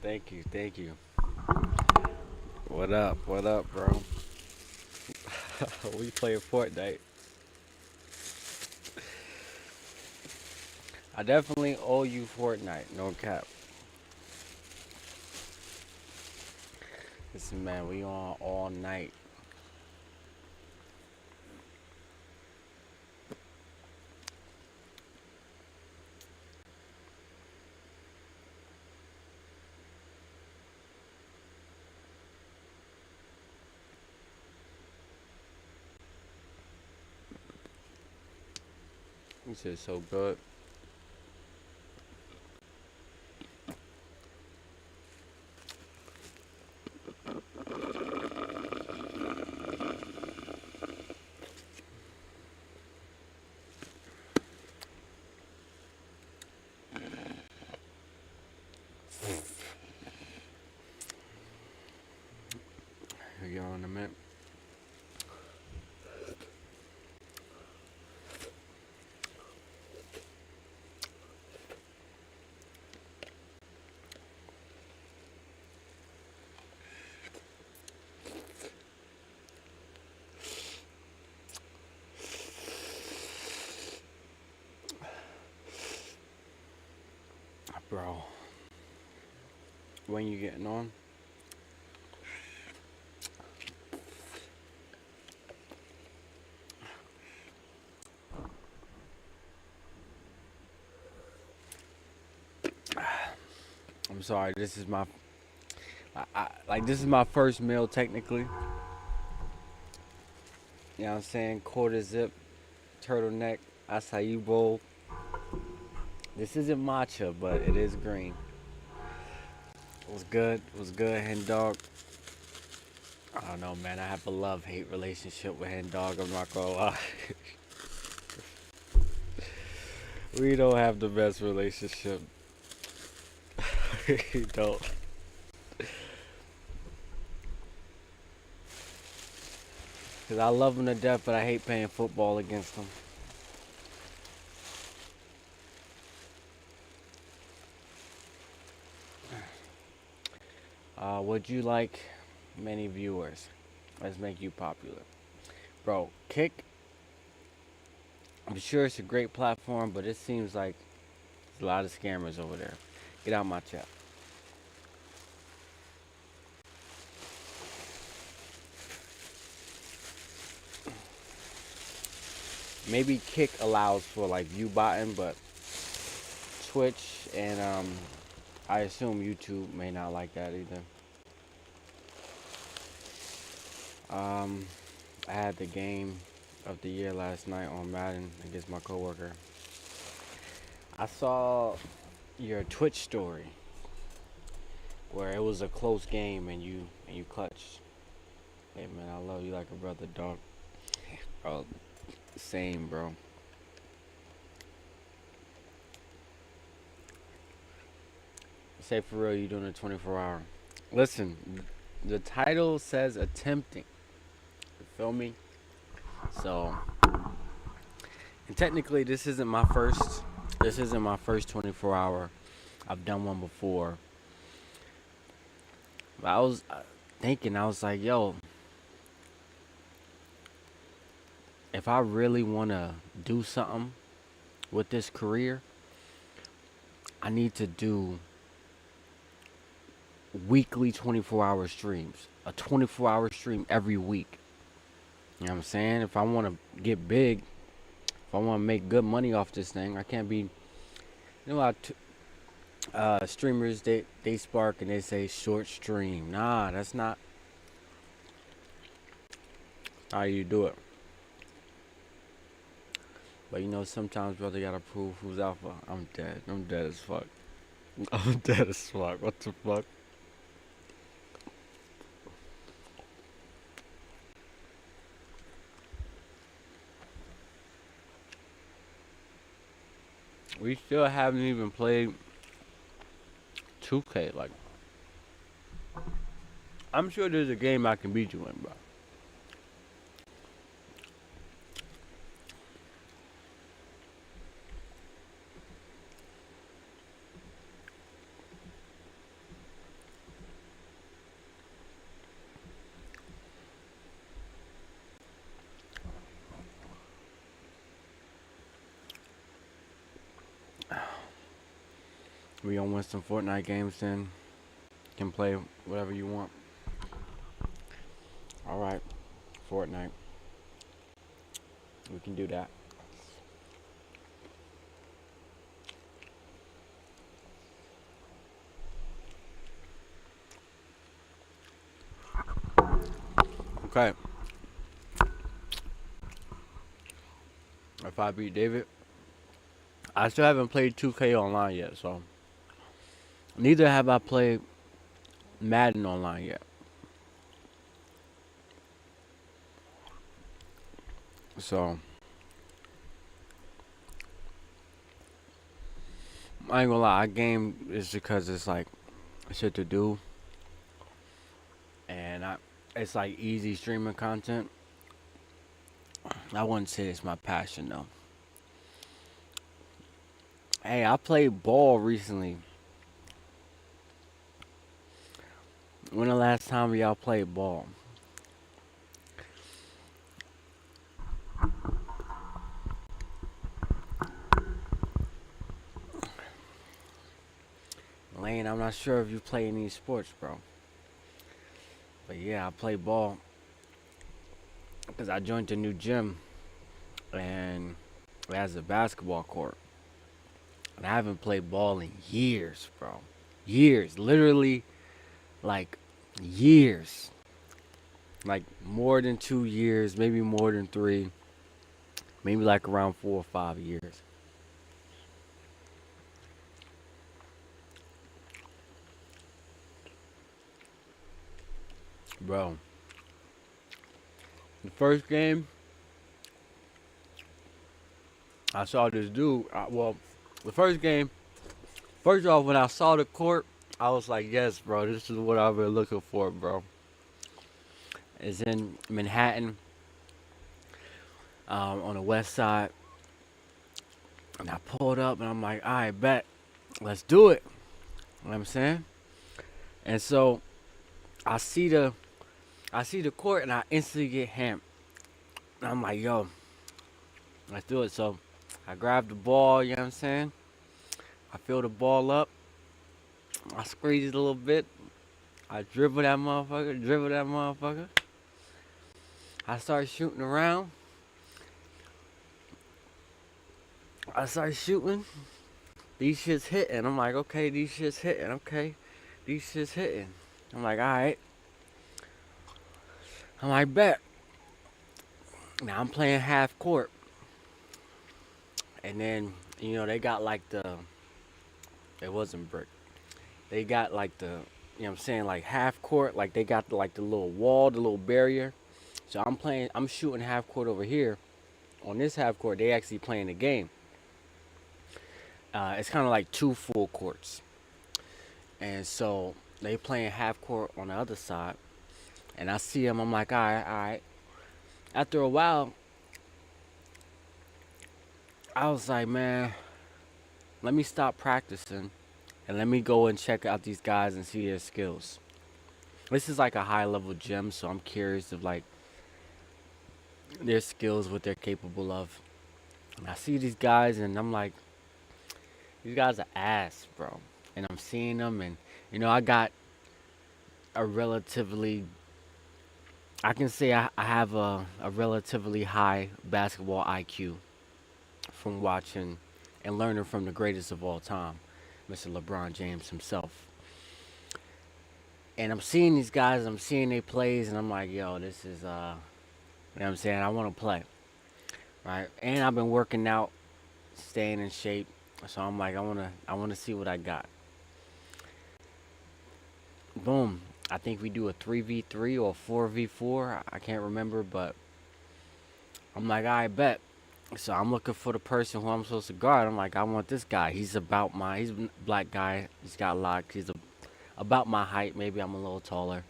Thank you, thank you. What up, bro? We playing Fortnite. I definitely owe you Fortnite, no cap. Listen, man, we on all night. This is so good. Here you go in a minute. Bro, when you getting on? I'm sorry, this is my like this is my first meal technically. You know what I'm saying? Quarter zip, turtleneck, acai bowl. This isn't matcha, but it is green. It was good. It was good, hen dog. I don't know, man. I have a love-hate relationship with hen dog. I'm not gonna lie. We don't have the best relationship. We don't. Cause I love him to death, but I hate playing football against him. Would you like many viewers? Let's make you popular, bro. Kick. I'm sure it's a great platform, but it seems like there's a lot of scammers over there. Get out my chat. Maybe Kick allows for like view botting, but Twitch and I assume YouTube may not like that either. I had the game of the year last night on Madden against my coworker. I saw your Twitch story where it was a close game and you clutched. Hey man, I love you like a brother, dog. Bro, same, bro. Say for real, you doing a 24-hour. Listen, the title says attempting. You feel me? So, and technically, this isn't my first. This isn't my first 24-hour. I've done one before. But I was thinking, I was like, yo, if I really want to do something with this career, I need to do weekly 24-hour streams. A 24-hour stream every week. You know what I'm saying? If I want to get big, if I want to make good money off this thing, I can't be. You know how streamers they spark and they say short stream. Nah, that's not how you do it. But you know, sometimes brother gotta prove who's alpha. I'm dead. I'm dead as fuck. I'm dead as fuck. What the fuck? We still haven't even played 2K. Like, I'm sure there's a game I can beat you in, bro. We gonna win some Fortnite games, then can play whatever you want. All right, Fortnite. We can do that. Okay. If I beat David, I still haven't played 2K online yet, so neither have I played Madden online yet. So I ain't gonna lie, I game is because it's like shit to do, and it's like easy streaming content. I wouldn't say it's my passion though. Hey, I played ball recently. When the last time y'all played ball? Lane, I'm not sure if you play any sports, bro. But yeah, I play ball because I joined a new gym and it has a basketball court. And I haven't played ball in years, bro. Years. Literally, like, years. Like, more than 2 years, maybe more than 3. Maybe like around 4 or 5 years. Bro, the first game, I saw this dude. Well, the first game, first off, when I saw the court, I was like, yes, bro, this is what I've been looking for, bro. It's in Manhattan, on the west side. And I pulled up and I'm like, all right, bet. Let's do it. You know what I'm saying? And so I see the I see the court and I instantly get ham. And I'm like, yo, let's do it. So I grab the ball, you know what I'm saying? I fill the ball up. I squeeze it a little bit. I dribble that motherfucker. I start shooting around. I start shooting. These shits hitting. I'm like, okay, these shits hitting. Okay, these shits hitting. I'm like, all right. I'm like, bet. Now I'm playing half court. And then, they got like it wasn't brick. They got like what I'm saying, like half court. Like they got like the little wall, the little barrier. So I'm shooting half court over here. On this half court, they actually playing the game. It's kind of like two full courts. And so they playing half court on the other side. And I see them, I'm like, all right, all right. After a while, I was like, man, let me stop practicing and let me go and check out these guys and see their skills. This is like a high level gym, so I'm curious of like their skills, what they're capable of. And I see these guys and I'm like, these guys are ass, bro. And I'm seeing them and I got a relatively I can say I have a relatively high basketball IQ from watching and learning from the greatest of all time, Mr. LeBron James himself. And I'm seeing these guys, I'm seeing their plays, and I'm like, yo, this is, you know what I'm saying? I want to play, right? And I've been working out, staying in shape, so I'm like, I wanna see what I got. Boom. I think we do a 3v3 or 4v4. I can't remember, but I'm like, I bet. So I'm looking for the person who I'm supposed to guard. I'm like, I want this guy. He's he's a black guy. He's got locks. About my height. Maybe I'm a little taller.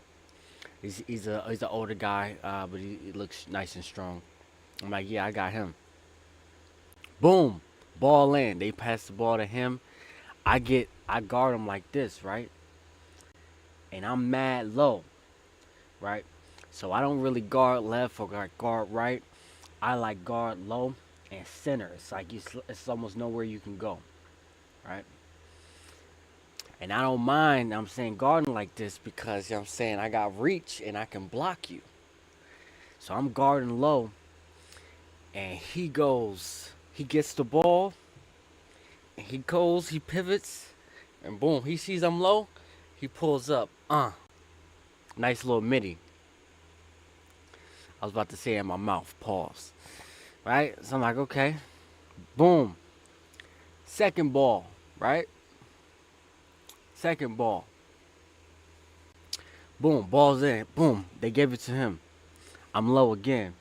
He's an older guy, but he looks nice and strong. I'm like, yeah, I got him. Boom, ball in. They pass the ball to him. I guard him like this, right? And I'm mad low, right? So I don't really guard left or guard right. I like guard low and center. It's like it's almost nowhere you can go, right? And I don't mind, I'm saying, guarding like this because, you know what I'm saying, I got reach and I can block you. So I'm guarding low, and he gets the ball, and he pivots, and boom, he sees I'm low, he pulls up. Nice little midi. I was about to say it in my mouth, pause. Right? So I'm like, okay. Boom. Second ball, right? Second ball. Boom, ball's in. Boom, they gave it to him. I'm low again.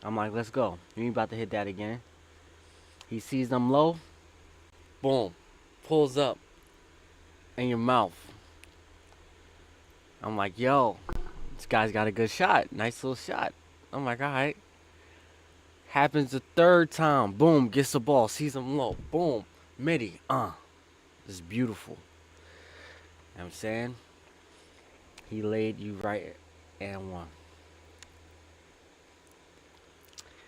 I'm like, let's go. You ain't about to hit that again. He sees I'm low. Boom, pulls up in your mouth. I'm like, yo, this guy's got a good shot. Nice little shot. I'm like, all right. Happens the third time. Boom, gets the ball. Sees him low. Boom, midi. It's beautiful. You know what I'm saying? He laid you right and one.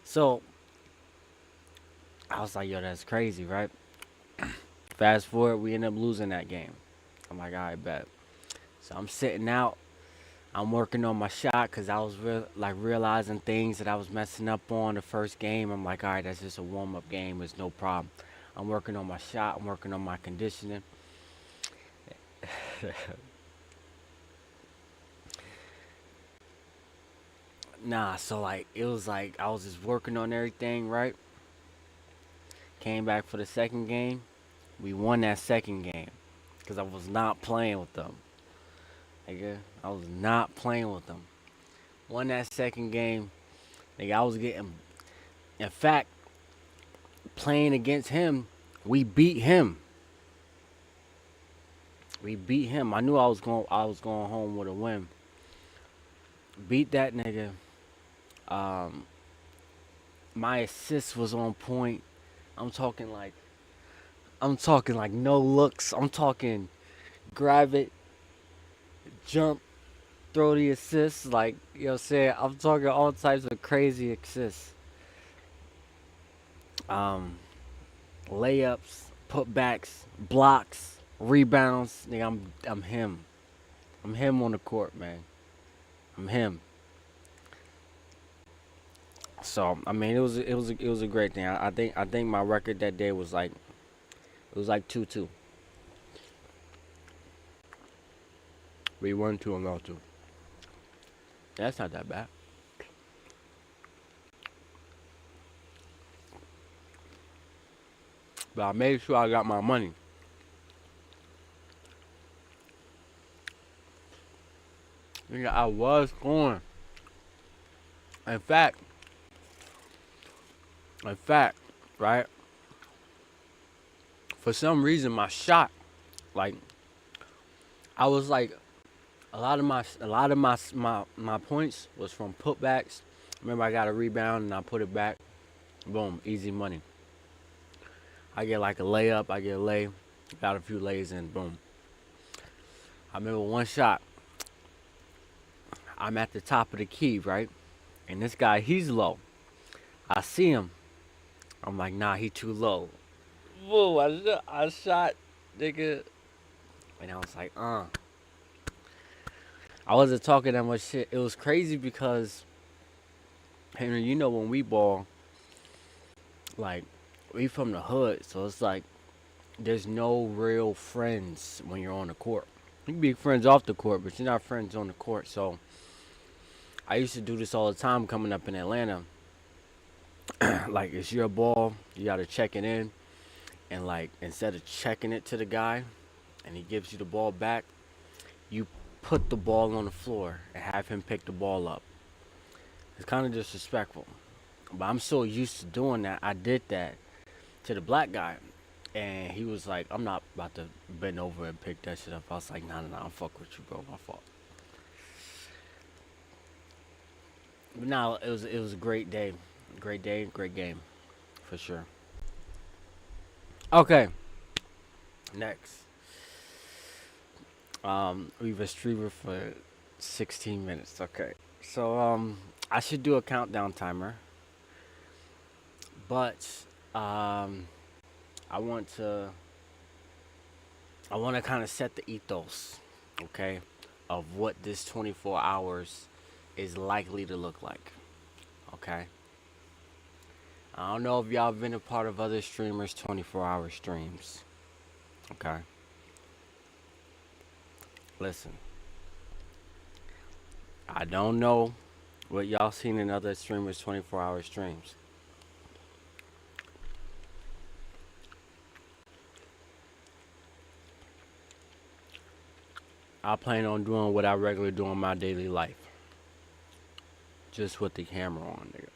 So, I was like, yo, that's crazy, right? Fast forward, we end up losing that game. I'm like, all right, bet. So I'm sitting out. I'm working on my shot because I was realizing things that I was messing up on the first game. I'm like, all right, that's just a warm-up game. It's no problem. I'm working on my shot. I'm working on my conditioning. So like it was like I was just working on everything, right? Came back for the second game. We won that second game because I was not playing with them. Nigga, I was not playing with them. Won that second game. Nigga, I was getting. In fact, playing against him, we beat him. We beat him. I knew I was going home with a win. Beat that nigga. Um, my assist was on point. I'm talking like no looks. I'm talking grab it, jump, throw the assist. Like, you know what I'm saying? I'm talking all types of crazy assists. Um, Layups, putbacks, blocks, rebounds. Nigga, I'm him. I'm him on the court, man. I'm him. So I mean, it was a great thing. I think my record that day was like it was like 2-2. We won 2 and lost 2. That's not that bad. But I made sure I got my money. Nigga, I was scoring. In fact, right? For some reason, my shot, like, I was like, my points was from putbacks. Remember, I got a rebound and I put it back. Boom, easy money. I get like a layup, I get a lay, got a few lays in, boom. I remember one shot. I'm at the top of the key, right? And this guy, he's low. I see him. I'm like, nah, he too low. Whoa, I shot, nigga. And I was like, I wasn't talking that much shit. It was crazy because, Henry, you know when we ball, like, we from the hood, so it's like, there's no real friends when you're on the court. You can be friends off the court, but you're not friends on the court. So, I used to do this all the time coming up in Atlanta. Like, it's your ball, you gotta check it in. And, like, instead of checking it to the guy, and he gives you the ball back, you put the ball on the floor and have him pick the ball up. It's kind of disrespectful. But I'm so used to doing that. I did that to the black guy. And he was like, I'm not about to bend over and pick that shit up. I was like, nah, I'm fuck with you, bro. My fault. But now it was a great day. Great day, great game. For sure. Okay. Next. We've retrieved for 16 minutes. Okay. So I should do a countdown timer. But I want to I want to kind of set the ethos, okay, of what this 24 hours is likely to look like, okay? I don't know if y'all been a part of other streamers' 24-hour streams, okay? Listen, I don't know what y'all seen in other streamers' 24-hour streams. I plan on doing what I regularly do in my daily life. Just with the camera on, nigga.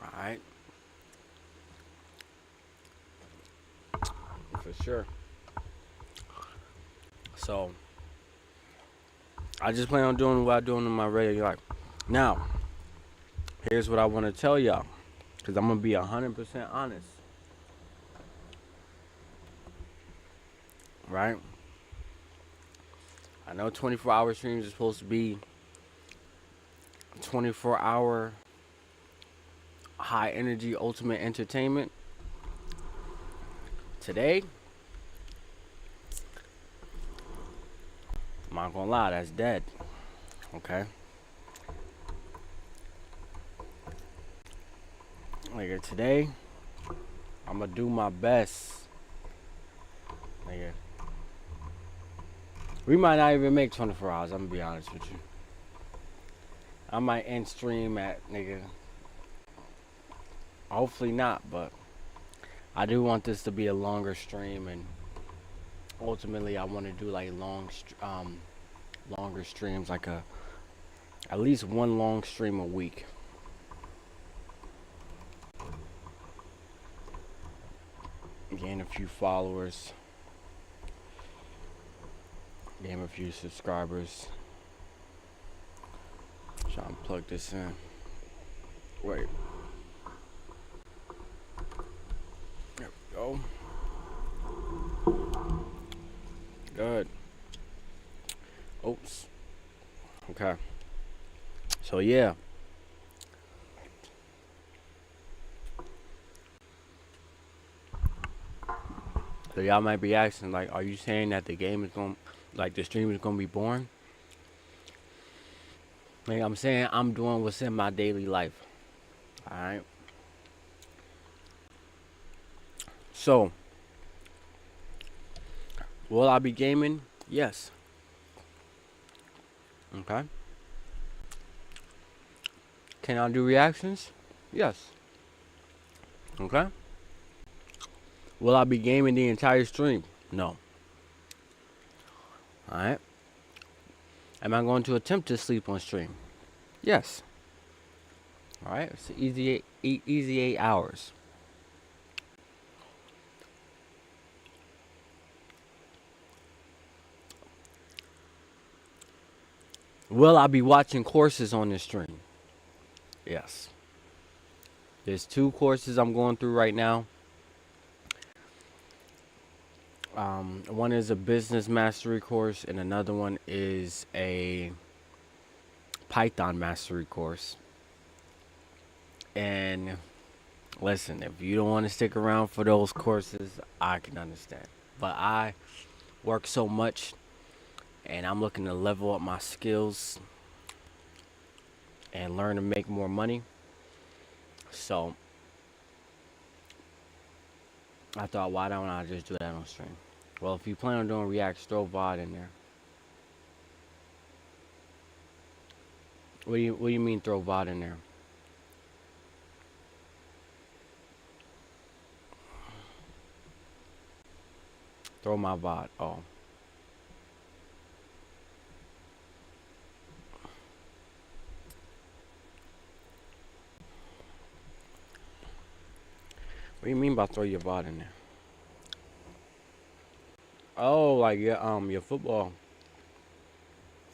Alright? For sure. So, I just plan on doing what I do in my regular life. Now, here's what I want to tell y'all. Because I'm going to be 100% honest. Right? I know 24-hour streams are supposed to be 24-hour high energy ultimate entertainment. Today, I'm not gonna lie, that's dead. Okay? Nigga, today, I'm gonna do my best. Nigga. We might not even make 24 hours, I'm gonna be honest with you. I might end stream at, nigga. Hopefully not, but I do want this to be a longer stream, and ultimately I want to do like longer streams, like at least one long stream a week. Gain a few followers, gain a few subscribers. Trying to plug this in. Wait. There we go. Good. Oops. Okay. So yeah. So y'all might be asking, like, are you saying that the game is going, like, the stream is going to be boring? Like, I'm saying I'm doing what's in my daily life. Alright? So, will I be gaming? Yes. Okay. Can I do reactions? Yes. Okay. Will I be gaming the entire stream? No. Alright. Am I going to attempt to sleep on stream? Yes. Alright. It's an easy 8 hours. Will I be watching courses on this stream? Yes. There's 2 courses I'm going through right now. One is a business mastery course, and another one is a Python mastery course. And listen, if you don't want to stick around for those courses, I can understand. But I work so much, and I'm looking to level up my skills and learn to make more money. So I thought, why don't I just do that on stream? Well, if you plan on doing reacts, throw VOD in there. What do you mean throw VOD in there? Throw my VOD. Oh. What do you mean by throw your VOD in there? Oh, like your football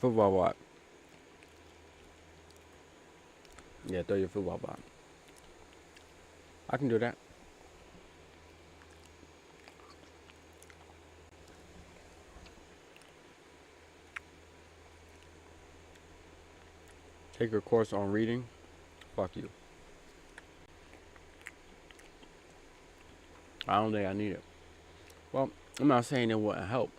VOD. Yeah, throw your football VOD. I can do that. Take a course on reading. Fuck you. I don't think I need it. Well, I'm not saying it wouldn't help.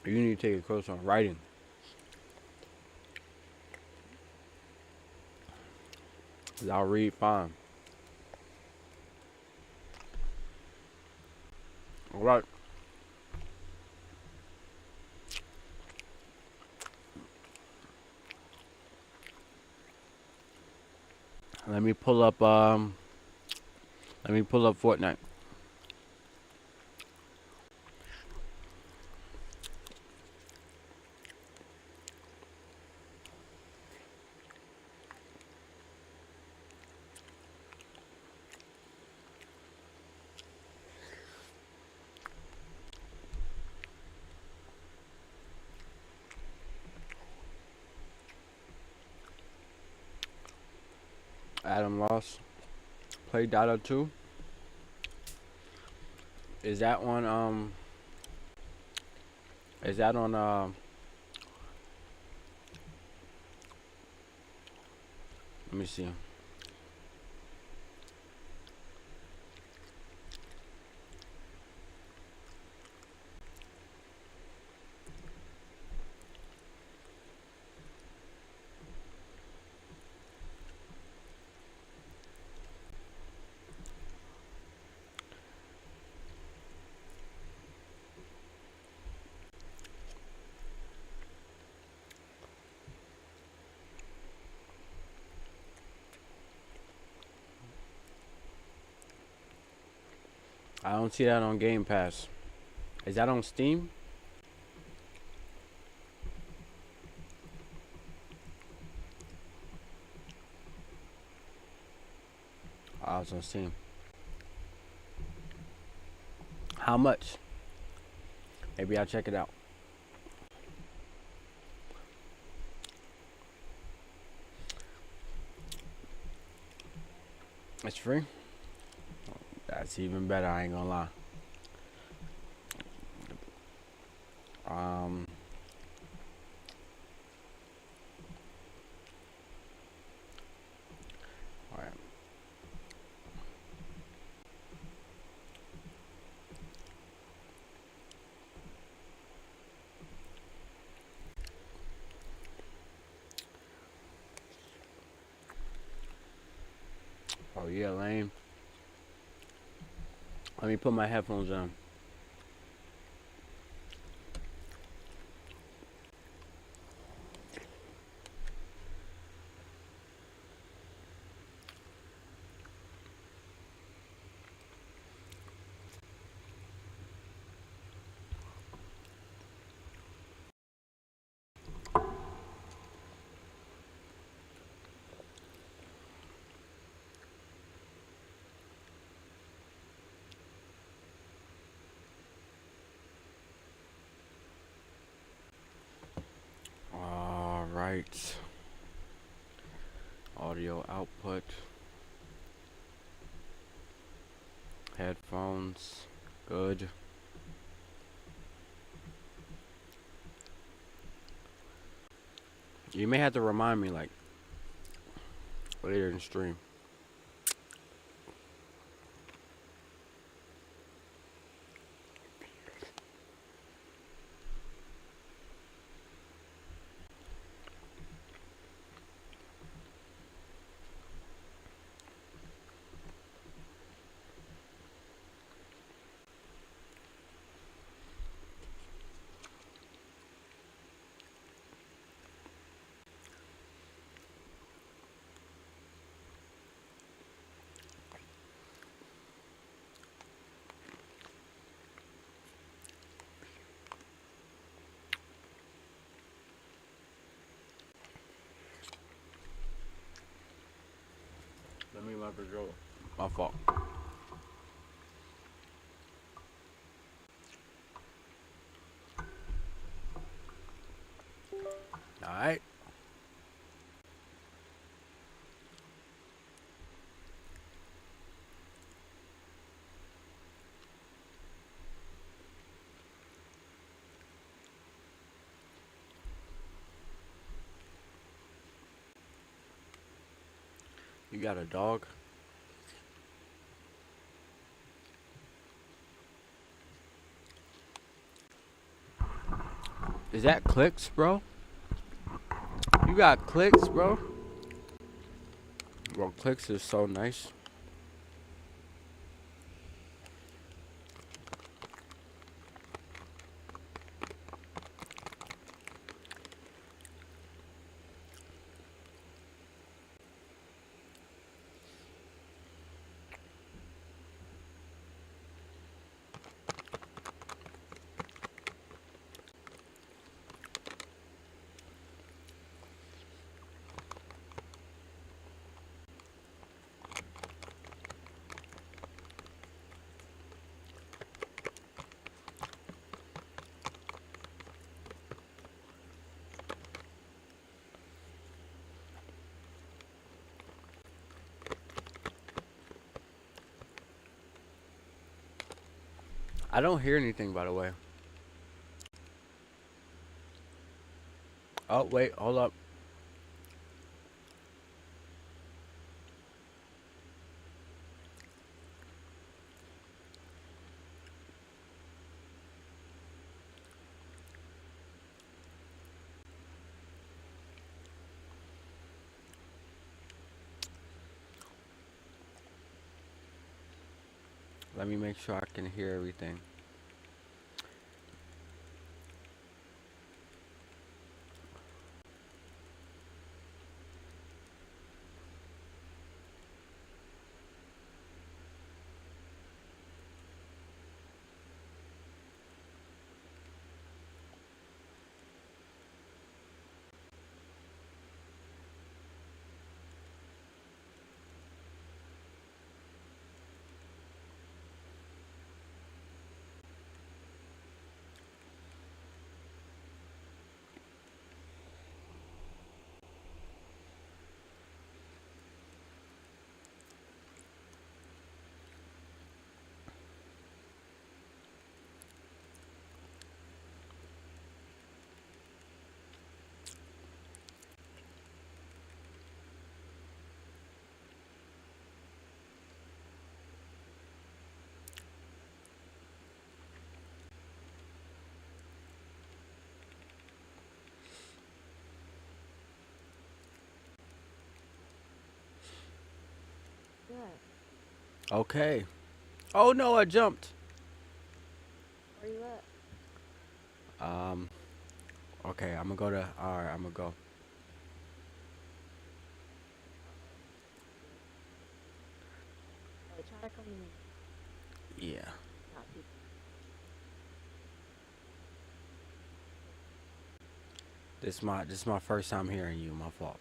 You need to take a course on writing. 'Cause I'll read fine. All right. Let me pull up. Let me pull up Fortnite. Adam Ross. Play Dota 2. Is that on? Is that on? Let me see. I don't see that on Game Pass. Is that on Steam? Oh, it's on Steam. How much? Maybe I'll check it out. It's free? That's even better, I ain't gonna lie. Um, alright. Oh yeah, lame. Let me put my headphones on. Alright. Audio output. Headphones. Good. You may have to remind me like later in the stream. Let me let her go. My fault. Alright. You got a dog? Is that clicks, bro? You got clicks, bro? Bro, clicks is so nice. I don't hear anything, by the way. Oh, wait, hold up. Let me make sure I can hear everything. Good. Okay. Oh no, I jumped. Where you at? Um, okay, I'm gonna go to. Alright, I'm gonna go. Hey, try to come to me. Yeah. Not people. This is my first time hearing you. My fault.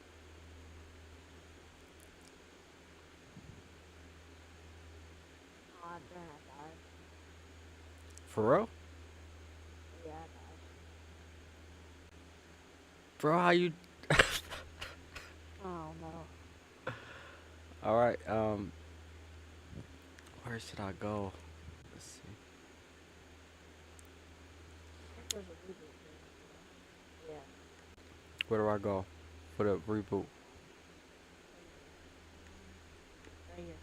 Oh, darn, I died. For real? Yeah, I died. Bro, how you? Oh no. Alright. Where should I go? Let's see. I think there's a reboot here. Yeah. Where do I go for the reboot? Right here. Right here.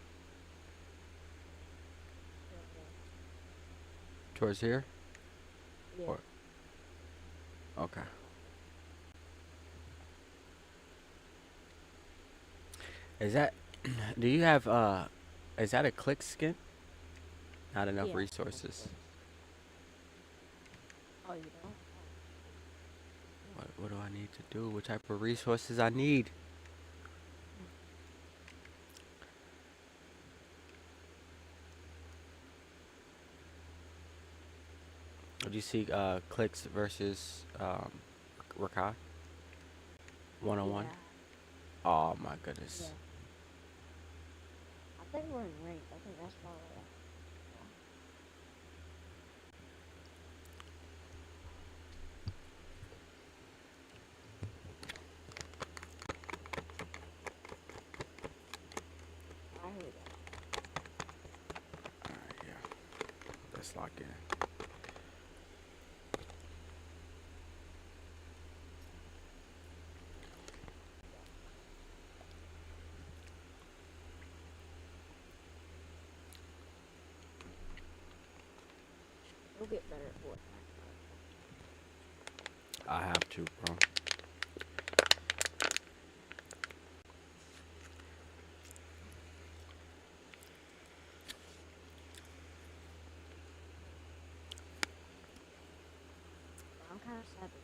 Yeah, Towards here? yeah. Yeah. Or okay. Is that? Do you have Is that a click skin? Not enough Yeah. Of resources. course. Oh, you don't? Oh, shoot. What do I need to do? What type of resources I need? Hmm. Did you see clicks versus Rakai? One on one. Yeah. Oh my goodness. Yeah. I think we're in ranked. I think that's why we're at. Alright, here we go. Alright, yeah. Let's lock in. Go. You'll get better at Fortnite. I have to, bro. I'm kind of sad that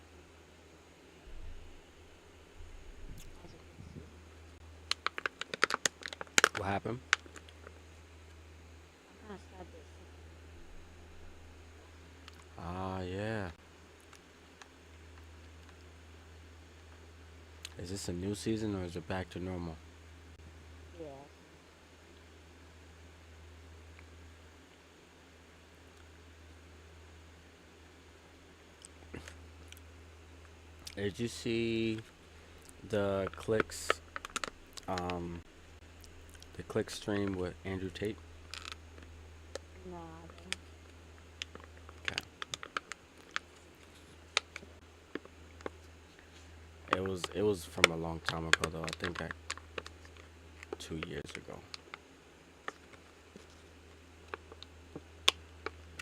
has a good season. What happened? I'm kind of sad that City Ah, yeah. Is this a new season or is it back to normal? yeah, Did you see the clicks, um, the click stream with Andrew Tate? no, I didn't. Okay. It was from a long time ago though. I think like 2 years ago.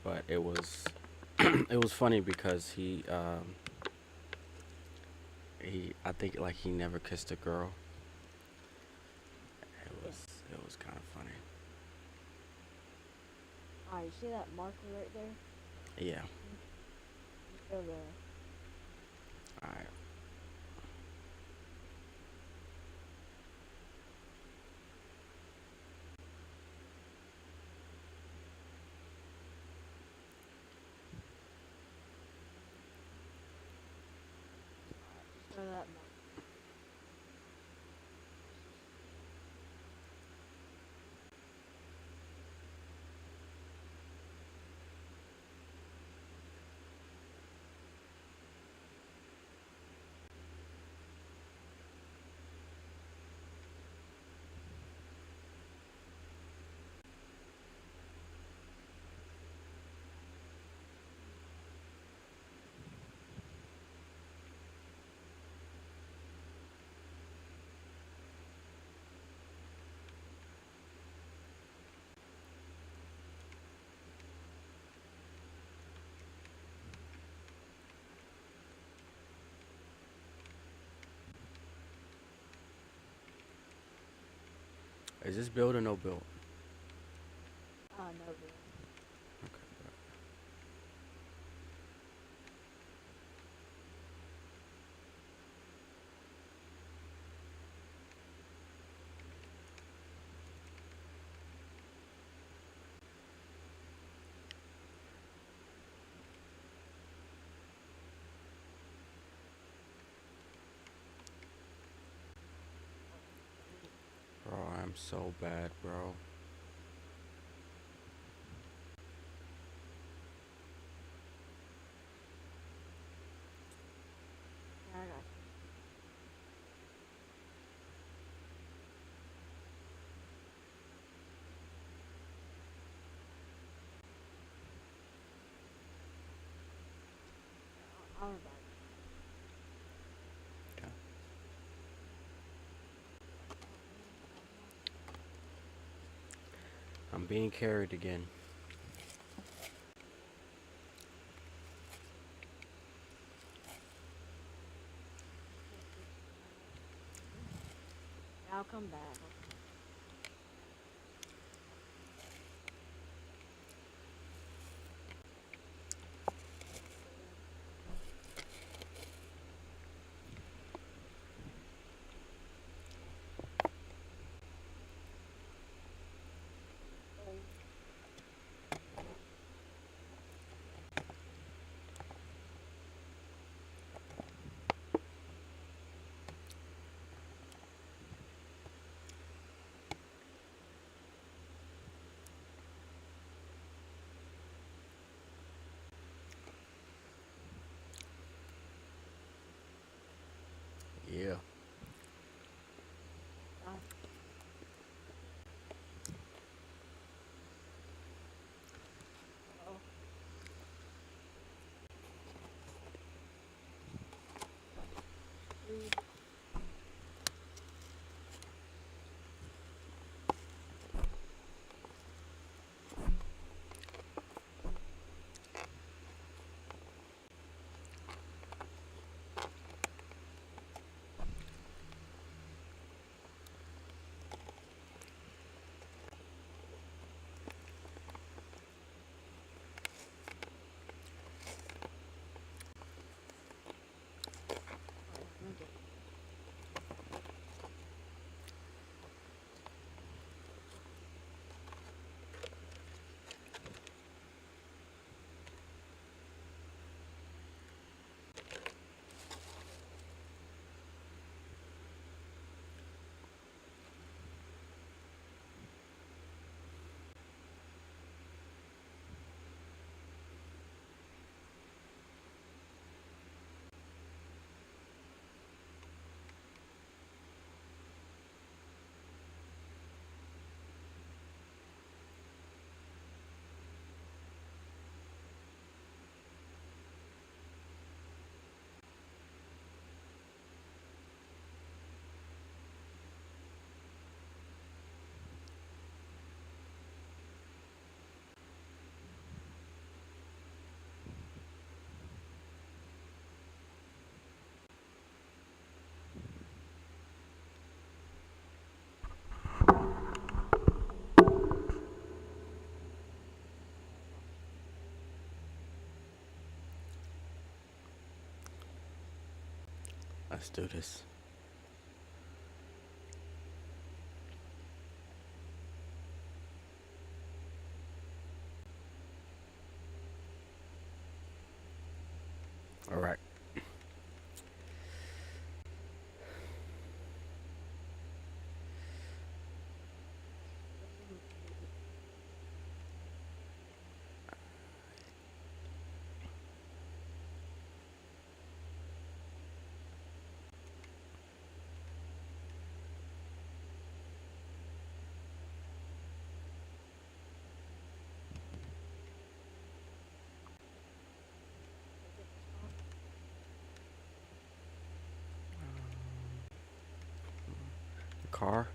But it was it was funny because he I think like he never kissed a girl. It Yeah. was it was kind of funny. Alright, you see that marker right there? Yeah. You go there. All right. Just go to that marker. Is this build or no build? No, bro. Bro, I'm so bad, bro. Yeah, I got you. I'll invite Yeah. I'm being carried again. you. Yeah, I'll come back. Let's do this. All right. The car.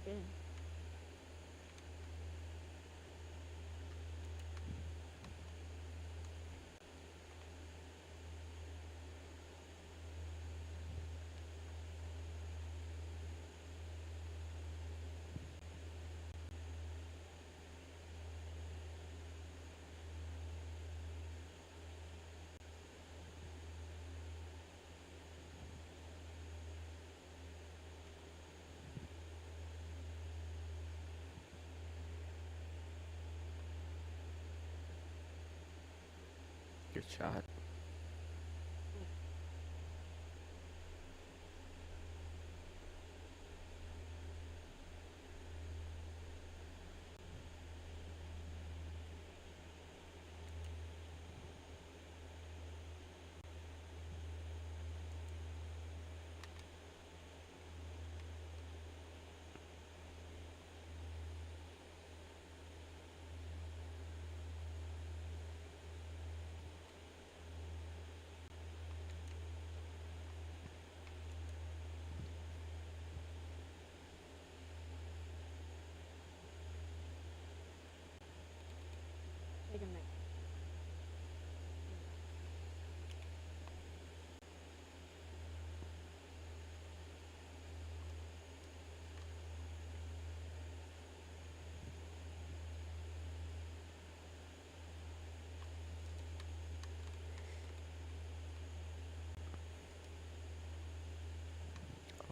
Yeah. Okay. Good shot. take a minute.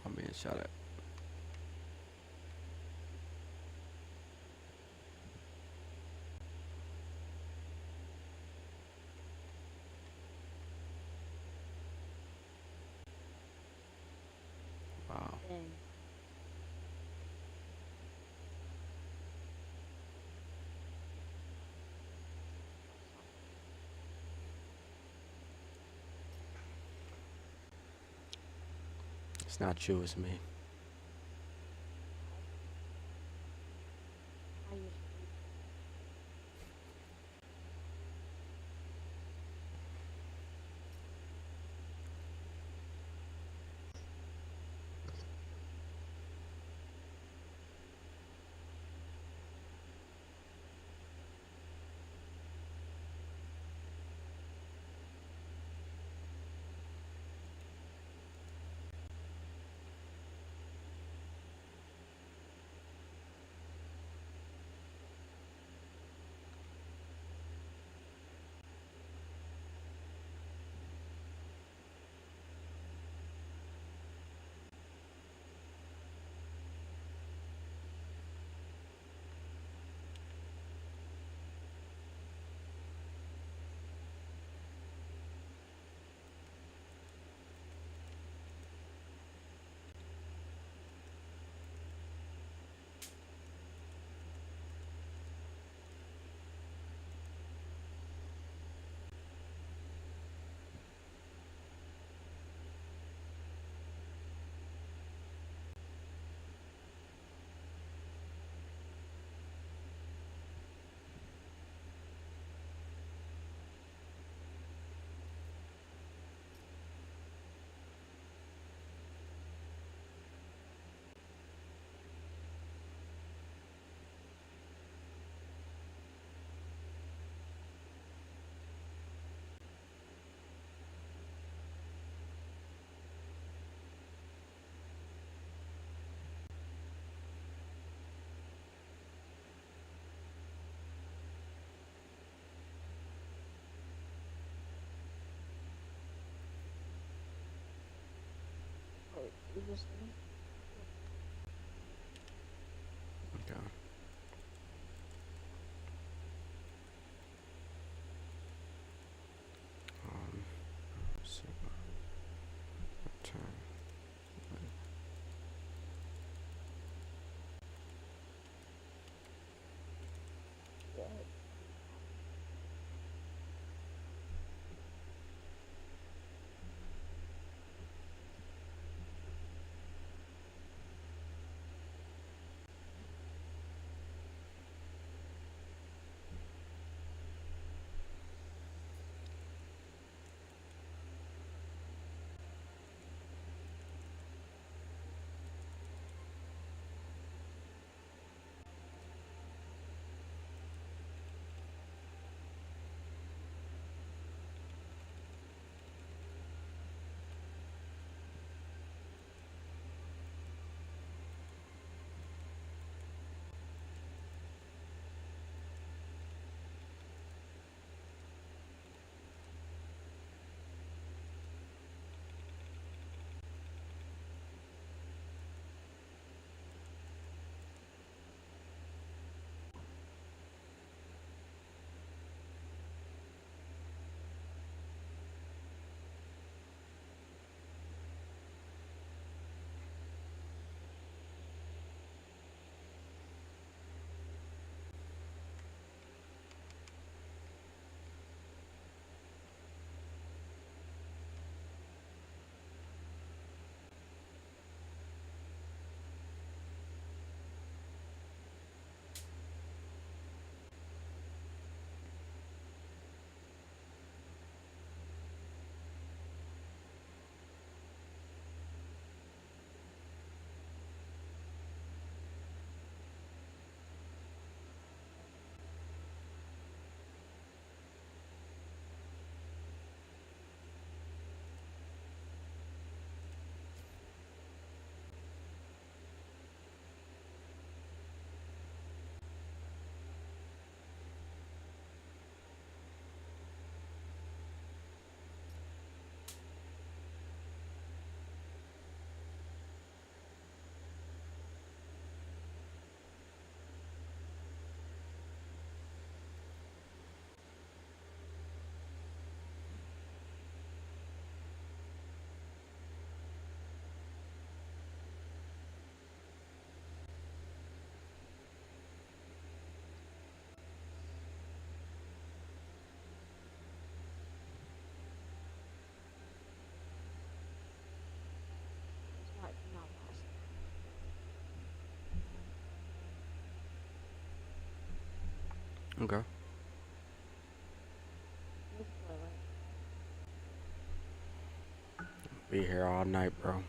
I'm being shot at. Wow. Dang. It's not you, it's me. I used to be. Wait, you just said it? Okay. Um, so, turn. Yeah. Okay. What's the right? Be here all night, bro.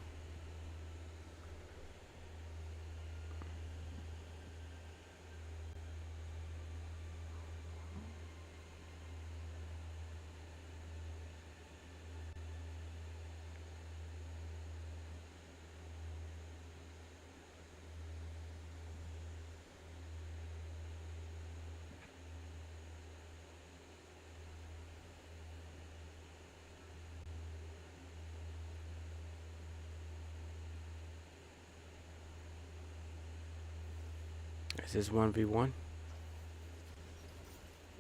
Is this 1v1?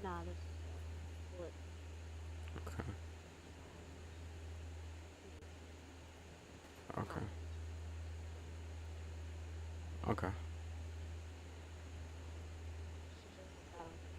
Nah, this is split. Okay. Nah, Okay. this is Okay. she just got on the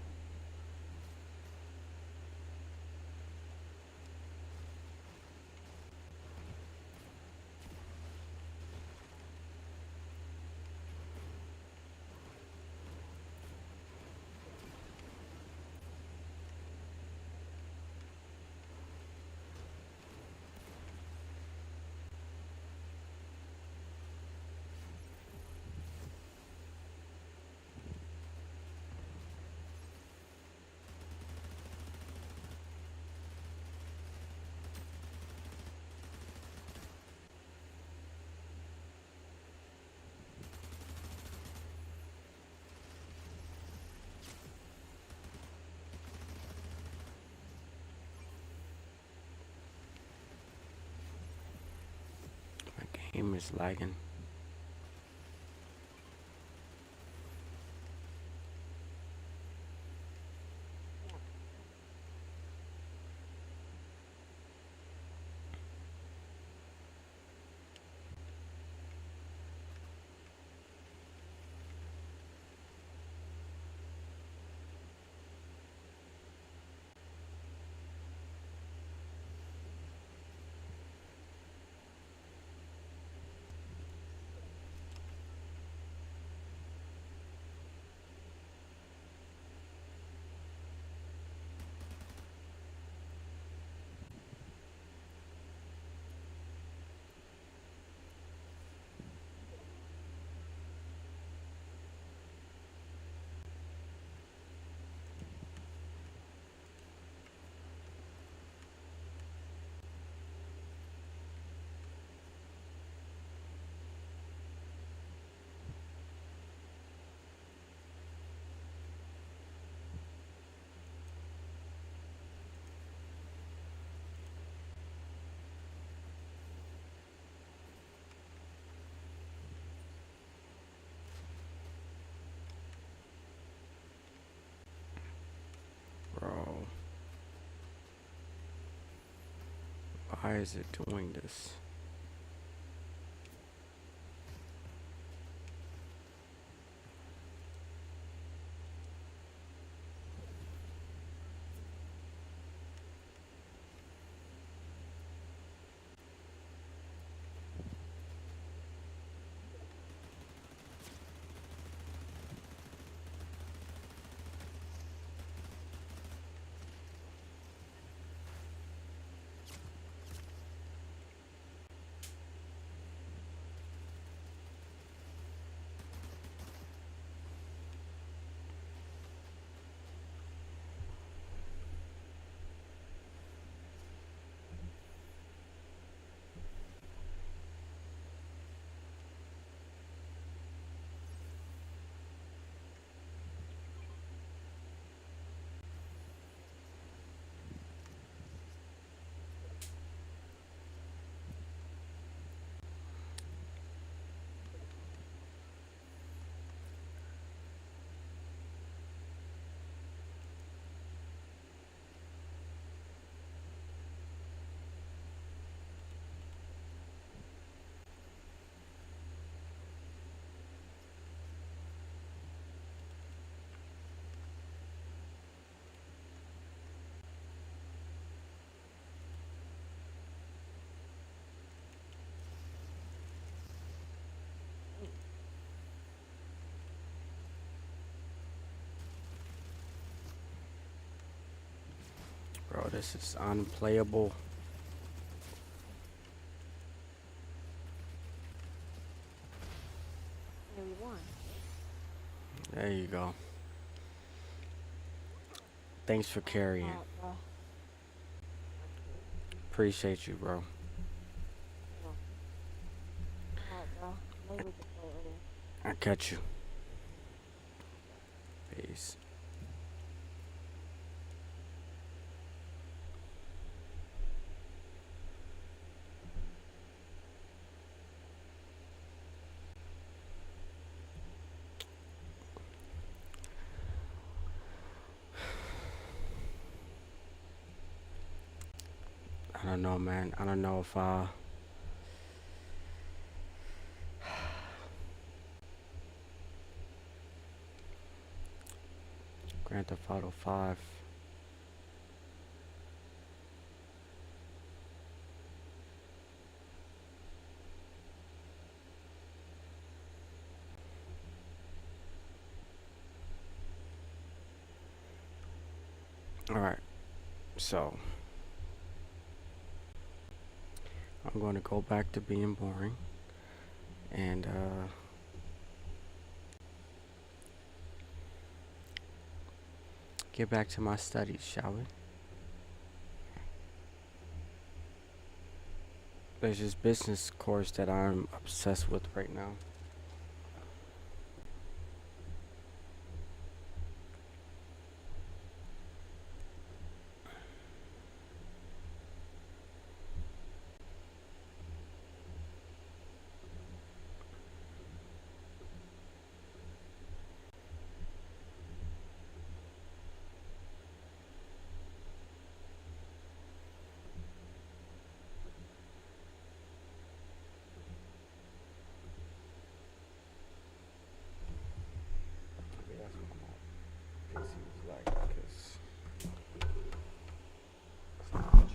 My game is lagging. yeah. Bro, why is it doing this? Bro, this is unplayable. Yeah, we won. There you go. Thanks for carrying. Alright, bro. Appreciate you, bro. You're welcome. Alright, bro. Maybe we can play later. I'll catch you. Peace. I don't know, man. I don't know if Grand Theft Auto 5. Alright, so I'm going to go back to being boring and get back to my studies, shall we? There's this business course that I'm obsessed with right now. Maybe that's what my PC was like, 'cause it's not much.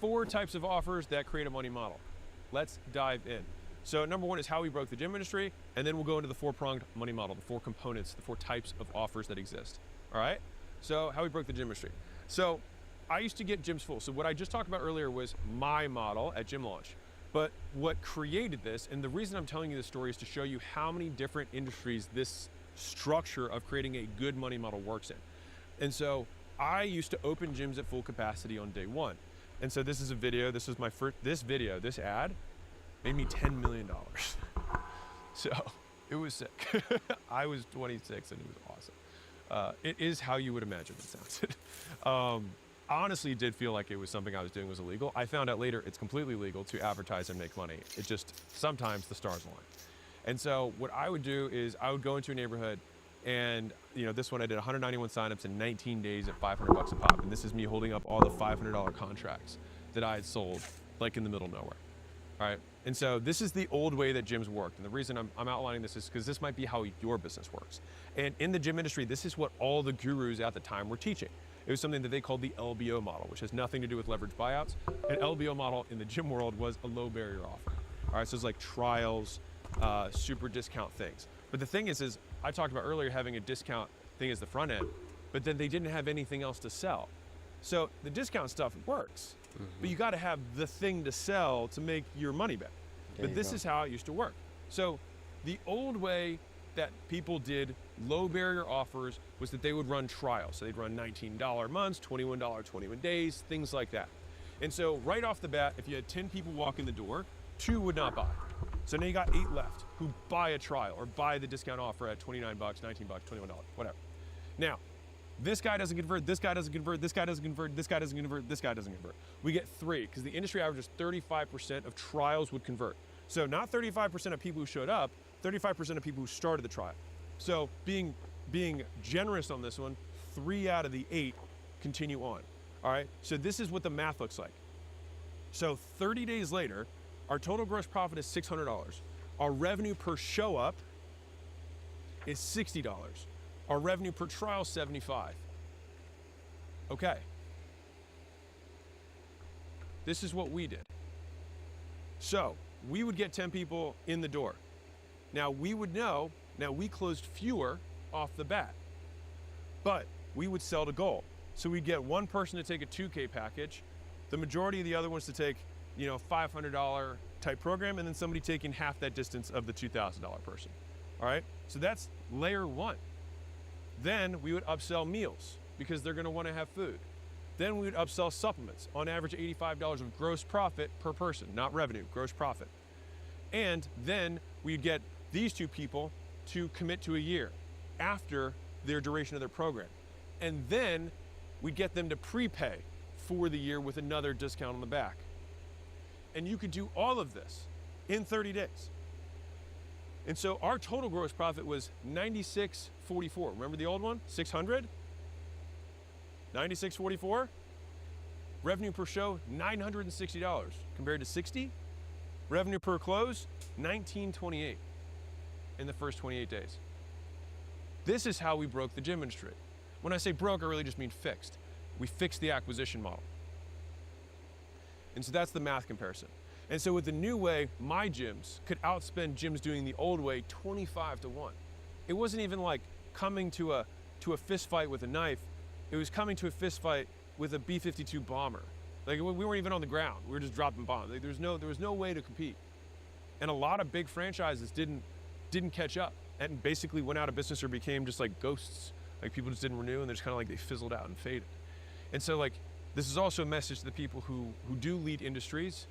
4 types of offers that create a money model. Let's dive in. So number 1 is how we broke the gym industry, and then we'll go into the 4-pronged money model, the 4 components, the 4 types of offers that exist. All right? So how we broke the gym industry. So I used to get gyms full. So what I just talked about earlier was my model at gym launch. But what created this, and the reason I'm telling you this story is to show you how many different industries this structure of creating a good money model works in. And so I used to open gyms at full capacity on day 1. And so this is a video, this was my first, this ad made me $10 million. So it was sick. I was 26 and it was awesome. It is how you would imagine it sounds. Honestly, it did feel like it was something I was doing was illegal. I found out later it's completely legal to advertise and make money. It just, sometimes the stars align. And so what I would do is I would go into a neighborhood and, you know, this one I did 191 signups in 19 days at $500 a pop. And this is me holding up all the $500 contracts that I had sold, like in the middle of nowhere. All right. And so this is the old way that gyms worked. And the reason I'm outlining this is because this might be how your business works. And in the gym industry, this is what all the gurus at the time were teaching. It was something that they called the LBO model, which has nothing to do with leverage buyouts. An LBO model in the gym world was a low barrier offer. All right. So it's like trials, super discount things. But the thing is I talked about earlier having a discount thing as the front end, but then they didn't have anything else to sell. So the discount stuff works, but you got to have the thing to sell to make your money back. But this is how it used to work. So the old way that people did low barrier offers was that they would run trials. So they'd run $19 months, $21, 21 days, things like that. And so right off the bat, if you had 10 people walk in the door, 2 would not buy. So now you got 8 left who buy a trial or buy the discount offer at $29, $19, $21, whatever. Now, this guy doesn't convert, this guy doesn't convert, this guy doesn't convert, this guy doesn't convert, this guy doesn't convert. We get 3 because the industry average is 35% of trials would convert. So not 35% of people who showed up, 35% of people who started the trial. So being generous on this one, 3 out of the 8 continue on. All right, so this is what the math looks like. So 30 days later, our total gross profit is $600. Our revenue per show up is $60. Our revenue per trial is $75. Okay. This is what we did. So we would get 10 people in the door. Now we would know, now we closed fewer off the bat, but we would sell to goal. So we'd get one person to take a 2K package, the majority of the other ones to take, $500 type program, and then somebody taking half that distance of the $2,000 person. All right, so that's layer one. Then we would upsell meals because they're gonna wanna have food. Then we would upsell supplements, on average $85 of gross profit per person, not revenue, gross profit. And then we'd get these two people to commit to a year after their duration of their program. And then we'd get them to prepay for the year with another discount on the back. And you could do all of this in 30 days. And so our total gross profit was $96.44. Remember the old one? 600? $96.44. Revenue per show, $960 compared to 60. Revenue per close, $19.28 in the first 28 days. This is how we broke the gym industry. When I say broke, I really just mean fixed. We fixed the acquisition model. And so that's the math comparison. And so with the new way, my gyms could outspend gyms doing the old way 25 to 1. It wasn't even like coming to a fist fight with a knife. It was coming to a fist fight with a B-52 bomber. Like, we weren't even on the ground. We were just dropping bombs. Like, there was no way to compete. And a lot of big franchises didn't catch up and basically went out of business or became just like ghosts. Like, people just didn't renew, and they're just kind of like they fizzled out and faded. And so, like, this is also a message to the people who do lead industries.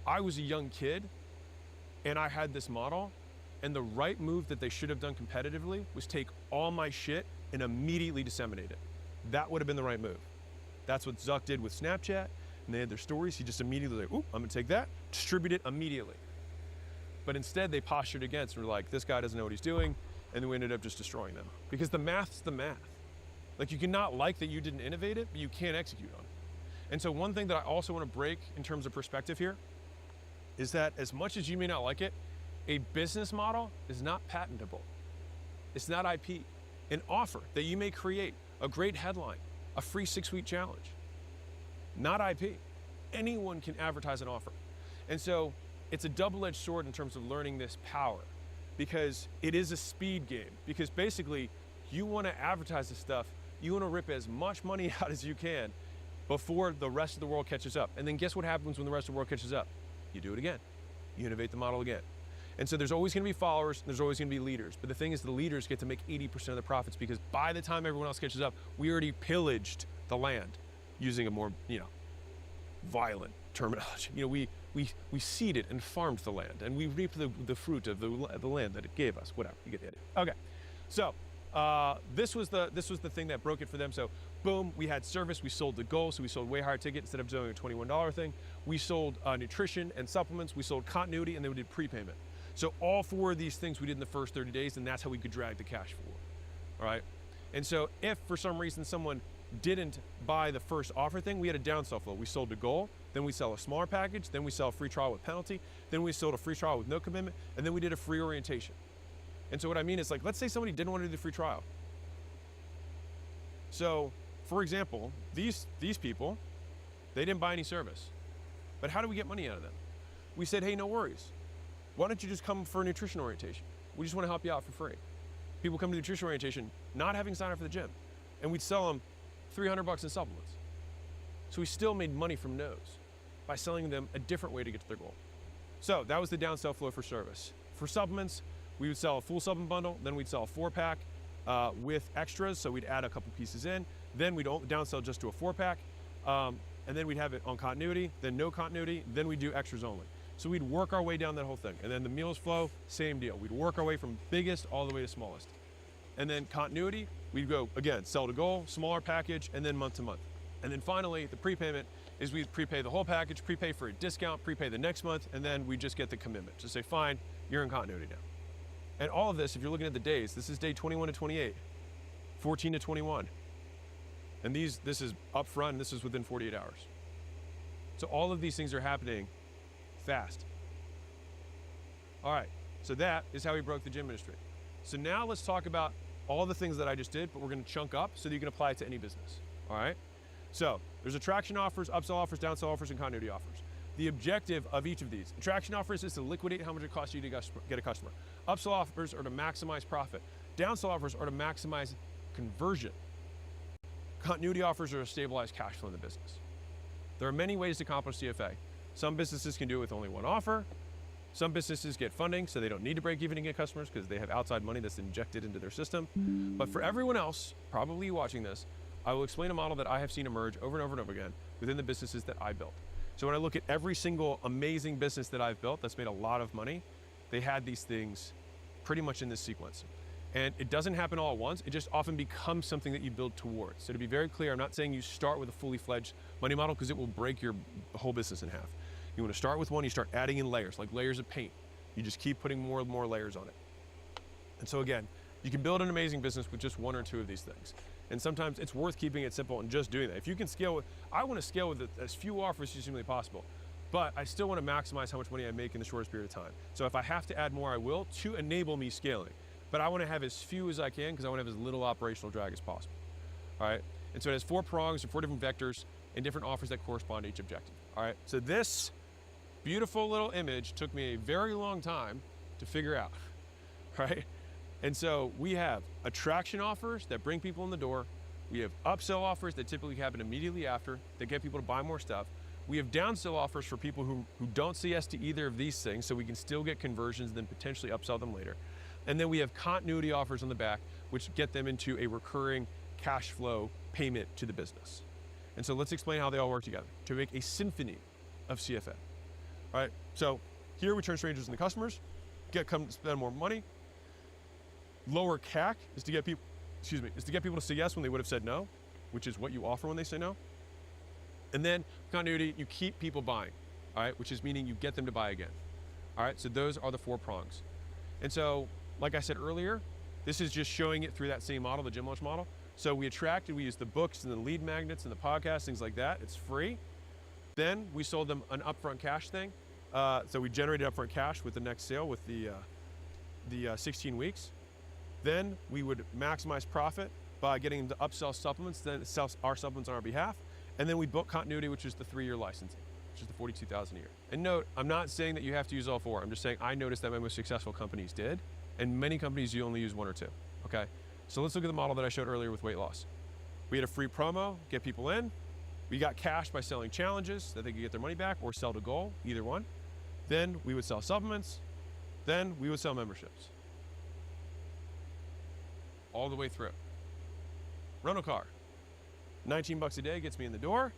I was a young kid and I had this model, and the right move that they should have done competitively was take all my shit and immediately disseminate it. That would have been the right move. That's what Zuck did with Snapchat, and they had their stories. He just immediately like, ooh, I'm gonna take that, distribute it immediately. But instead they postured against and were like, this guy doesn't know what he's doing, and then we ended up just destroying them. Because the math's the math. Like, you cannot like that you didn't innovate it, but you can't execute on it. And so one thing that I also want to break in terms of perspective here is that as much as you may not like it, a business model is not patentable. It's not IP. An offer that you may create, a great headline, a free 6-week challenge, not IP. Anyone can advertise an offer. And so it's a double-edged sword in terms of learning this power, because it is a speed game. Because basically, you want to advertise this stuff, you want to rip as much money out as you can before the rest of the world catches up. And then guess what happens when the rest of the world catches up? You do it again. You innovate the model again. And so there's always going to be followers, and there's always going to be leaders. But the thing is, the leaders get to make 80% of the profits, because by the time everyone else catches up, we already pillaged the land, using a more, violent terminology. We seeded and farmed the land, and we reaped the fruit of the land that it gave us. Whatever, you get the idea. Okay, so this was the thing that broke it for them. So boom, we had service, we sold the goal, so we sold way higher ticket instead of doing a $21 thing. We sold nutrition and supplements, we sold continuity, and then we did prepayment. So all 4 of these things we did in the first 30 days, and that's how we could drag the cash forward, all right? And so if for some reason someone didn't buy the first offer thing, we had a downsell flow. We sold the goal, then we sell a smaller package, then we sell a free trial with penalty, then we sold a free trial with no commitment, and then we did a free orientation. And so what I mean is, like, let's say somebody didn't want to do the free trial. So, for example, these people, they didn't buy any service. But how do we get money out of them? We said, hey, no worries. Why don't you just come for a nutrition orientation? We just want to help you out for free. People come to nutrition orientation not having signed up for the gym, and we'd sell them $300 in supplements. So we still made money from no's by selling them a different way to get to their goal. So that was the downsell flow for service. For supplements, we would sell a full supplement bundle, then we'd sell a 4-pack with extras, so we'd add a couple pieces in, then we'd downsell just to a 4-pack, and then we'd have it on continuity, then no continuity, then we'd do extras only. So we'd work our way down that whole thing. And then the meals flow, same deal. We'd work our way from biggest all the way to smallest. And then continuity, we'd go, again, sell to goal, smaller package, and then month to month. And then finally, the prepayment is we'd prepay the whole package, prepay for a discount, prepay the next month, and then we just get the commitment. Just say, fine, you're in continuity now. And all of this, if you're looking at the days, this is day 21 to 28, 14 to 21. And this is upfront, and this is within 48 hours. So all of these things are happening fast. All right, so that is how we broke the gym industry. So now let's talk about all the things that I just did, but we're gonna chunk up so that you can apply it to any business, all right? So there's attraction offers, upsell offers, downsell offers, and continuity offers. The objective of each of these, attraction offers is to liquidate how much it costs you to get a customer. Upsell offers are to maximize profit. Downsell offers are to maximize conversion. Continuity offers are to stabilize cash flow in the business. There are many ways to accomplish CFA. Some businesses can do it with only one offer. Some businesses get funding, so they don't need to break even and get customers because they have outside money that's injected into their system. But for everyone else, probably you watching this, I will explain a model that I have seen emerge over and over and over again within the businesses that I built. So when I look at every single amazing business that I've built that's made a lot of money, they had these things pretty much in this sequence. And it doesn't happen all at once. It just often becomes something that you build towards. So to be very clear, I'm not saying you start with a fully fledged money model because it will break your whole business in half. You want to start with one, you start adding in layers, like layers of paint. You just keep putting more and more layers on it. And so again, you can build an amazing business with just one or two of these things. And sometimes it's worth keeping it simple and just doing that. If you can scale with, I want to scale with as few offers as humanly possible, but I still want to maximize how much money I make in the shortest period of time. So if I have to add more, I will to enable me scaling. But I want to have as few as I can because I want to have as little operational drag as possible. All right. And so it has 4 prongs or 4 different vectors and different offers that correspond to each objective. All right. So this beautiful little image took me a very long time to figure out. Right. And so we have attraction offers that bring people in the door. We have upsell offers that typically happen immediately after that get people to buy more stuff. We have downsell offers for people who don't say yes to either of these things, so we can still get conversions and then potentially upsell them later. And then we have continuity offers on the back, which get them into a recurring cash flow payment to the business. And so let's explain how they all work together to make a symphony of CFA. All right, so here we turn strangers into customers, come to spend more money. Lower CAC is to get people, to say yes when they would have said no, which is what you offer when they say no. And then continuity, you keep people buying, all right, which is meaning you get them to buy again. All right, so those are the 4 prongs. And so, like I said earlier, this is just showing it through that same model, the gym launch model. So we attracted, we used the books and the lead magnets and the podcasts, things like that. It's free. Then we sold them an upfront cash thing. So we generated upfront cash with the next sale with the 16 weeks. Then we would maximize profit by getting them to upsell supplements, then sell our supplements on our behalf. And then we book continuity, which is the 3-year licensing, which is the $42,000 a year. And note, I'm not saying that you have to use all 4. I'm just saying I noticed that my most successful companies did, and many companies you only use 1 or 2, okay? So let's look at the model that I showed earlier with weight loss. We had a free promo, get people in. We got cash by selling challenges that they could get their money back or sell to goal, either one. Then we would sell supplements. Then we would sell memberships. All the way through. Rental car, 19 bucks a day gets me in the door.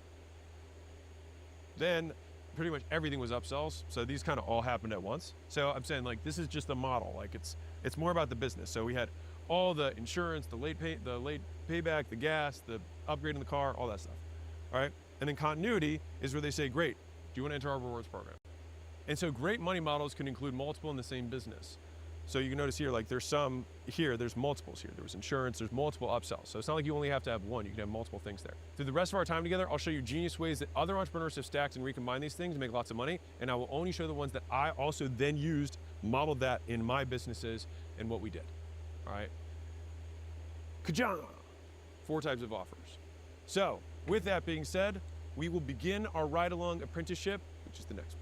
Then pretty much everything was upsells. So these kind of all happened at once. So I'm saying like, this is just a model. Like it's more about the business. So we had all the insurance, the late payback, the gas, the upgrade in the car, all that stuff. All right. And then continuity is where they say, great, do you want to enter our rewards program? And so great money models can include multiple in the same business. So you can notice here, like there's some here, there's multiples here. There was insurance, there's multiple upsells. So it's not like you only have to have one, you can have multiple things there. Through the rest of our time together, I'll show you genius ways that other entrepreneurs have stacked and recombined these things to make lots of money. And I will only show the ones that I also then used, modeled that in my businesses and what we did. All right. Ka-jang! 4 types of offers. So with that being said, we will begin our ride-along apprenticeship, which is the next one.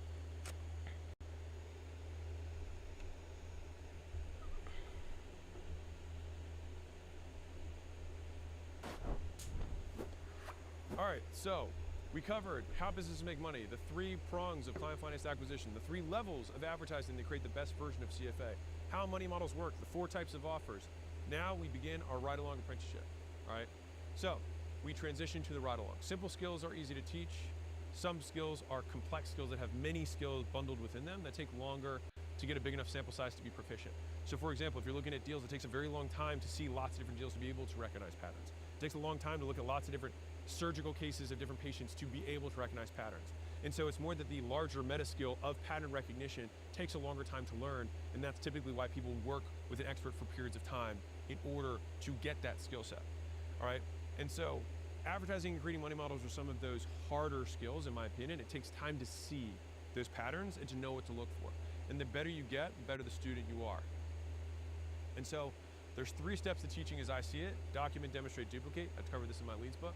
All right, so we covered how businesses make money, the 3 prongs of client finance acquisition, the 3 levels of advertising that create the best version of CFA, how money models work, the 4 types of offers. Now we begin our ride-along apprenticeship, all right? So we transition to the ride-along. Simple skills are easy to teach. Some skills are complex skills that have many skills bundled within them that take longer to get a big enough sample size to be proficient. So for example, if you're looking at deals, it takes a very long time to see lots of different deals to be able to recognize patterns. It takes a long time to look at lots of different surgical cases of different patients to be able to recognize patterns. And so it's more that the larger meta skill of pattern recognition takes a longer time to learn, and that's typically why people work with an expert for periods of time in order to get that skill set, all right? And so advertising and creating money models are some of those harder skills, in my opinion. It takes time to see those patterns and to know what to look for. And the better you get, the better the student you are. And so there's 3 steps to teaching as I see it: document, demonstrate, duplicate. I covered this in my leads book.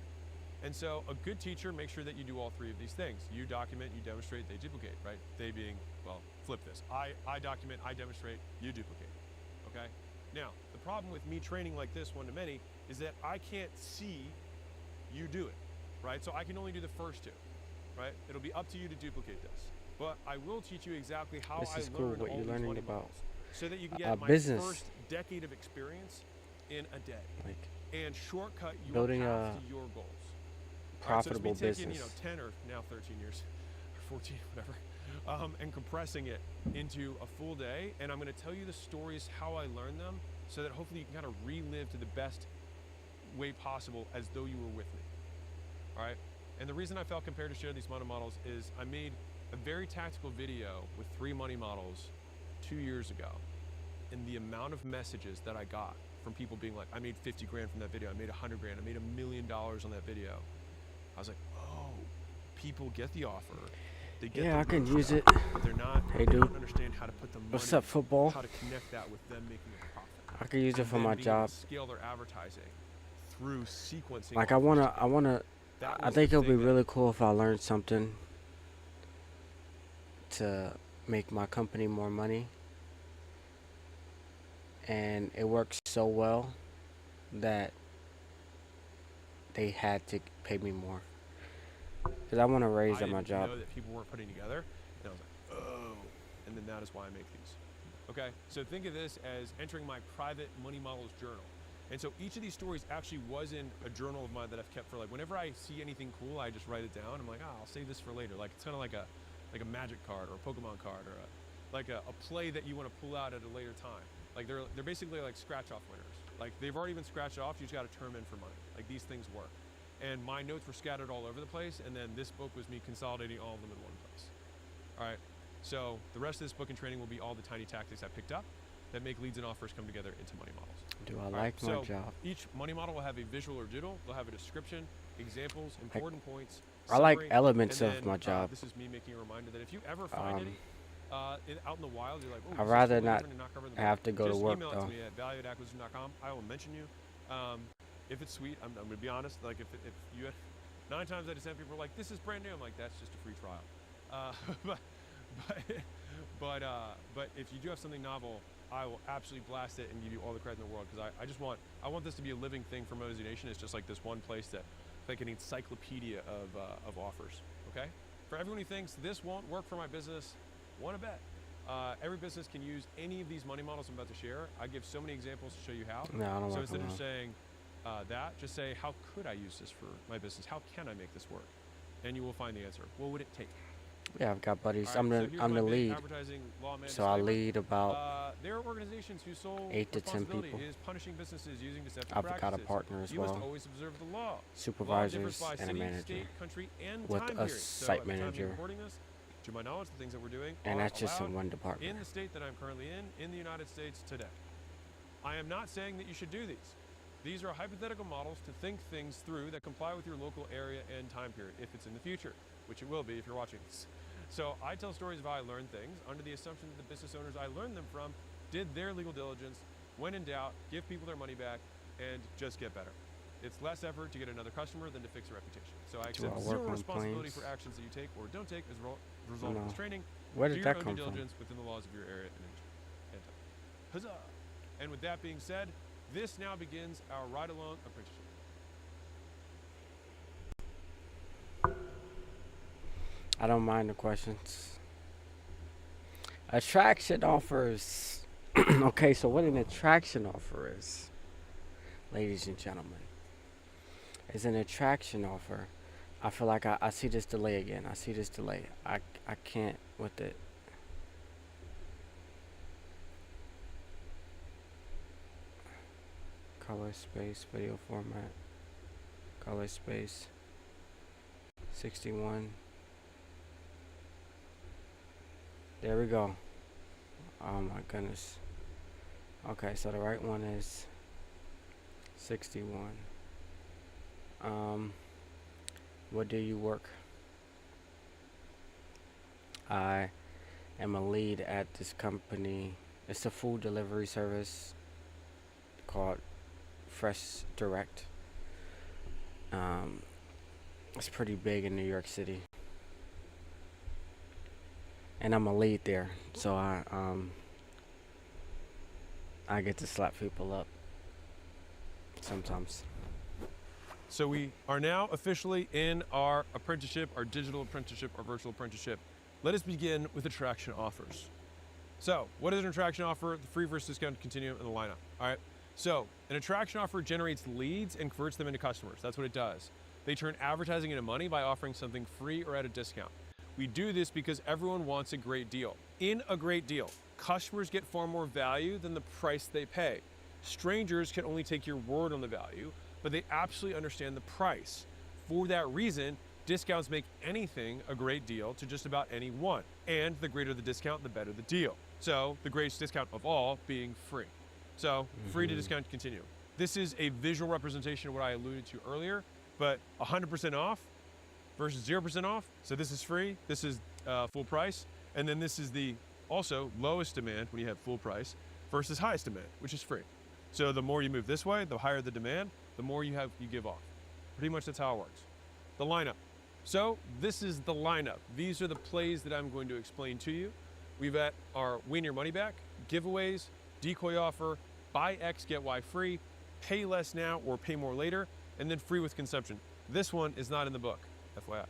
And so a good teacher makes sure that you do all three of these things. You document, you demonstrate, they duplicate, right? They being, well, flip this. I document, I demonstrate, you duplicate, okay? Now, the problem with me training like this one-to-many is that I can't see you do it, right? So I can only do the first two, right? It'll be up to you to duplicate this. But I will teach you exactly how This I is cool, learned what all you're these learning money about models, so that you can a get my business. first decade of experience in a day like and shortcut your building path a to your goals. profitable Right, so it's me taking, business. 10 or now 13 years, or 14, whatever, and compressing it into a full day. And I'm going to tell you the stories, how I learned them, so that hopefully you can kind of relive to the best way possible as though you were with me. All right. And the reason I felt compelled to share these money models is I made a very tactical video with 3 money models 2 years ago. And the amount of messages that I got from people being like, I made 50 grand from that video. I made 100 grand. I made $1 million on that video. I was like, oh, people get the offer. They get Yeah, I can use it. but they're not, Hey, they dude. don't understand how to put the money, What's up, football? how to connect that with them making a profit. I can use it And for then my being able job. to scale their advertising through sequencing. Like I offers wanna, together. That I was think the it'll be thing that- really cool if I learned something to make my company more money. And it works so well that they had to pay me more. Because I want to raise I at my didn't job. know that people weren't putting together. And I was like, oh. And then that is why I make these. Okay, so think of this as entering my private money models journal. And so each of these stories actually was in a journal of mine that I've kept for like, whenever I see anything cool, I just write it down. I'm like, oh, I'll save this for later. Like it's kind of like a magic card or a Pokemon card or a play that you want to pull out at a later time. Like they're basically like scratch off winners. Like they've already been scratched off, you just got to turn them in for money. Like these things work. And my notes were scattered all over the place, and then this book was me consolidating all of them in one place. All right, so the rest of this book and training will be all the tiny tactics I picked up that make leads and offers come together into money models. Do I All like right, my so job? each money model will have a visual or doodle. They'll have a description, examples, important points. I like summary, elements and of then, my job. This is me making a reminder that if you ever find any out in the wild, you're like, oh, I'd this is rather totally not different and not covered in the have book, to go to just work, email it though. to me at value@acquisition.com. I will mention you. If it's sweet, I'm going to be honest. Like if you had 9 times out of 10 people are like, this is brand new. I'm like, that's just a free trial. But if you do have something novel, I will absolutely blast it and give you all the credit in the world, because I want this to be a living thing for Mozy Nation. It's just like this one place that like an encyclopedia of offers. Okay, for everyone who thinks this won't work for my business, want to bet. Every business can use any of these money models I'm about to share. I give so many examples to show you how. No, I don't So work instead of alone. saying that, just say, how could I use this for my business? How can I make this work? And you will find the answer. What would it take? Yeah, I've got buddies. All right, I'm so the here's I'm my the big lead, advertising law man so I disclaimer. lead about. There are organizations whose sole 8 to 10 responsibility people. is punishing businesses using deceptive I've got a practices. partner as You must well, always observe the law. Law differs supervisors by and a city, manager, state, country, and with time a period. So site at the time of manager. recording this, to my knowledge, the things that we're doing and are that's just in allowed one department. in the state that I'm currently in the United States today. I am not saying that you should do these. These are hypothetical models to think things through that comply with your local area and time period, if it's in the future, which it will be if you're watching this. So I tell stories of how I learned things under the assumption that the business owners I learned them from did their legal diligence, when in doubt, give people their money back, and just get better. It's less effort to get another customer than to fix a reputation. So I accept I work zero on responsibility planes? for actions that you take or don't take as a result of No. this training. Where Do did your that own come due from? diligence within the laws of your area and time. Huzzah! And with that being said, this now begins our ride-along apprenticeship. I don't mind the questions. Attraction offers. Okay, so what an attraction offer is, ladies and gentlemen, is an attraction offer. I feel like I see this delay again. I see this delay. I can't with it. Color space, video format, color space, 61. There we go. Oh my goodness. Okay, so the right one is 61. What do you work? I am a lead at this company. It's a food delivery service called Fresh Direct. It's pretty big in New York City, and I'm a lead there, so I get to slap people up sometimes. So we are now officially in our apprenticeship, our digital apprenticeship, our virtual apprenticeship. Let us begin with attraction offers. So what is an attraction offer? The free versus discount continuum and the lineup. All right. So an attraction offer generates leads and converts them into customers. That's what it does. They turn advertising into money by offering something free or at a discount. We do this because everyone wants a great deal. In a great deal, customers get far more value than the price they pay. Strangers can only take your word on the value, but they absolutely understand the price. For that reason, discounts make anything a great deal to just about anyone. And the greater the discount, the better the deal. So the greatest discount of all being free. So free to discount continue. This is a visual representation of what I alluded to earlier, but 100% off versus 0% off. So this is free, this is full price. And then this is the also lowest demand when you have full price versus highest demand, which is free. So the more you move this way, the higher the demand, the more you give off. Pretty much that's how it works. The lineup. So this is the lineup. These are the plays that I'm going to explain to you. We've got our win your money back, giveaways, decoy offer, buy X, get Y free, pay less now or pay more later, and then free with consumption. This one is not in the book, FYI.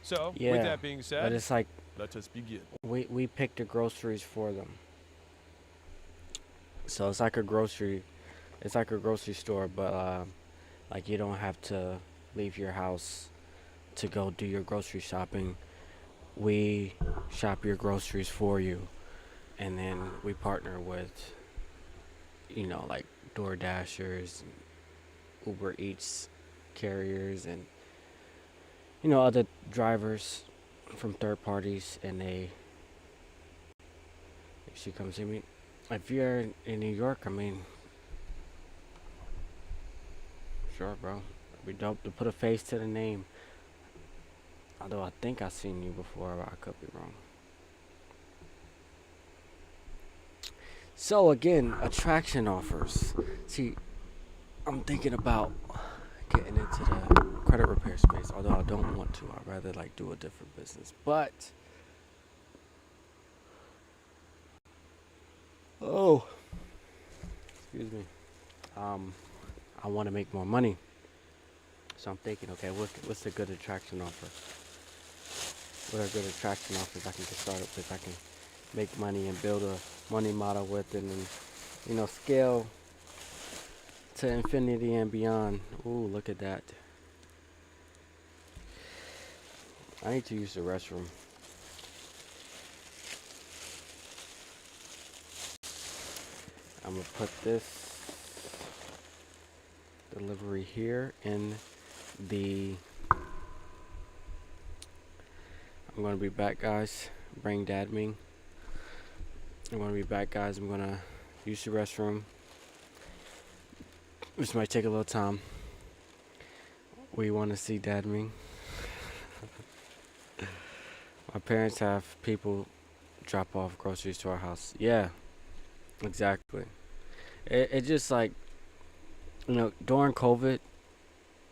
So Yeah, with that being but said, it's like let us begin. we pick the groceries for them. So it's like a grocery store, but like you don't have to leave your house to go do your grocery shopping. We shop your groceries for you, and then we partner with, like DoorDashers, Uber Eats carriers, and other drivers from third parties, and they actually come see me. If you're in New York, I mean, sure, bro. It'd be dope to put a face to the name. Although I think I've seen you before, but I could be wrong. So again, attraction offers. See, I'm thinking about getting into the credit repair space, although I don't want to. I'd rather like do a different business. But excuse me. I want to make more money. So I'm thinking, okay, what's a good attraction offer? What are good attraction offers I can get started with? I can make money and build a money model with, and then, scale to infinity and beyond. Ooh, look at that. I need to use the restroom. I'm gonna put this delivery here in the. I'm gonna be back, guys. Bring Dad Ming. I'm gonna be back, guys. I'm gonna use the restroom. This might take a little time. We want to see Dad Ming. My parents have people drop off groceries to our house. Yeah, exactly. It just like, during COVID,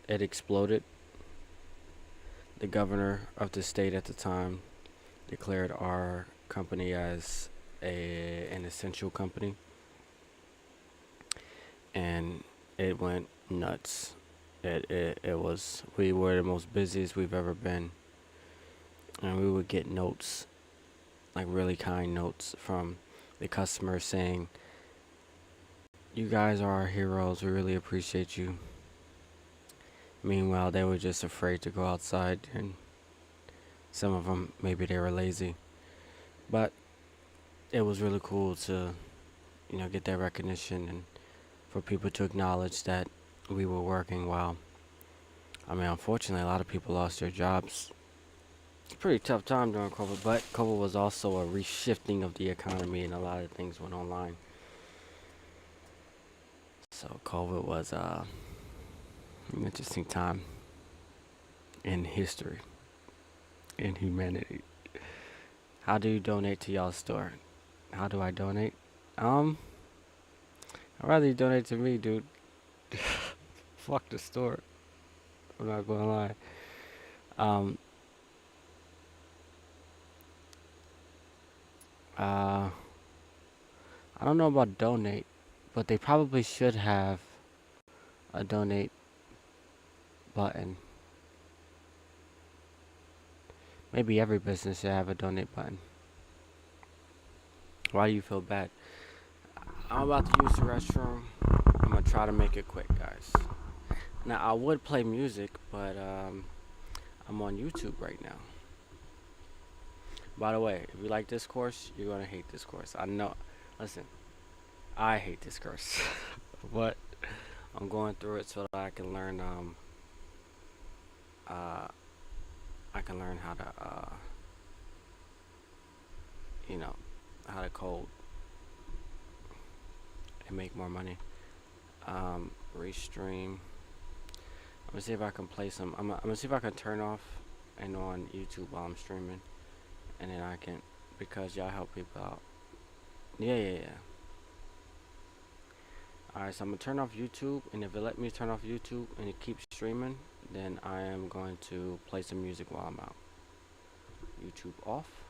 it exploded. The governor of the state at the time declared our company as an essential company, and it went nuts. We were the most busiest we've ever been, and we would get notes, like really kind notes from the customers saying, "You guys are our heroes. We really appreciate you." Meanwhile, they were just afraid to go outside, and some of them, maybe they were lazy. But it was really cool to, get that recognition and for people to acknowledge that we were working well. I mean, unfortunately, a lot of people lost their jobs. It's a pretty tough time during COVID, but COVID was also a reshifting of the economy, and a lot of things went online. So COVID was an interesting time in history, in humanity. How do you donate to y'all's store? How do I donate? I'd rather you donate to me, dude. Fuck the store. I'm not gonna lie. Um, uh, I don't know about donate, but they probably should have a donate button. Maybe every business should have a donate button. Why do you feel bad? I'm about to use the restroom. I'm gonna try to make it quick, guys. Now I would play music, but I'm on YouTube right now. By the way, if you like this course, you're gonna hate this course. I know. Listen, I hate this course, but I'm going through it so that I can learn. Uh, I can learn how to, you know, how to code and make more money. Restream. I'm gonna see if I can play some. I'm gonna see if I can turn off and on YouTube while I'm streaming, and then I can, because y'all help people out. Yeah. Alright, so I'm gonna turn off YouTube, and if it let me turn off YouTube and it keeps streaming, then I am going to play some music while I'm out. YouTube off.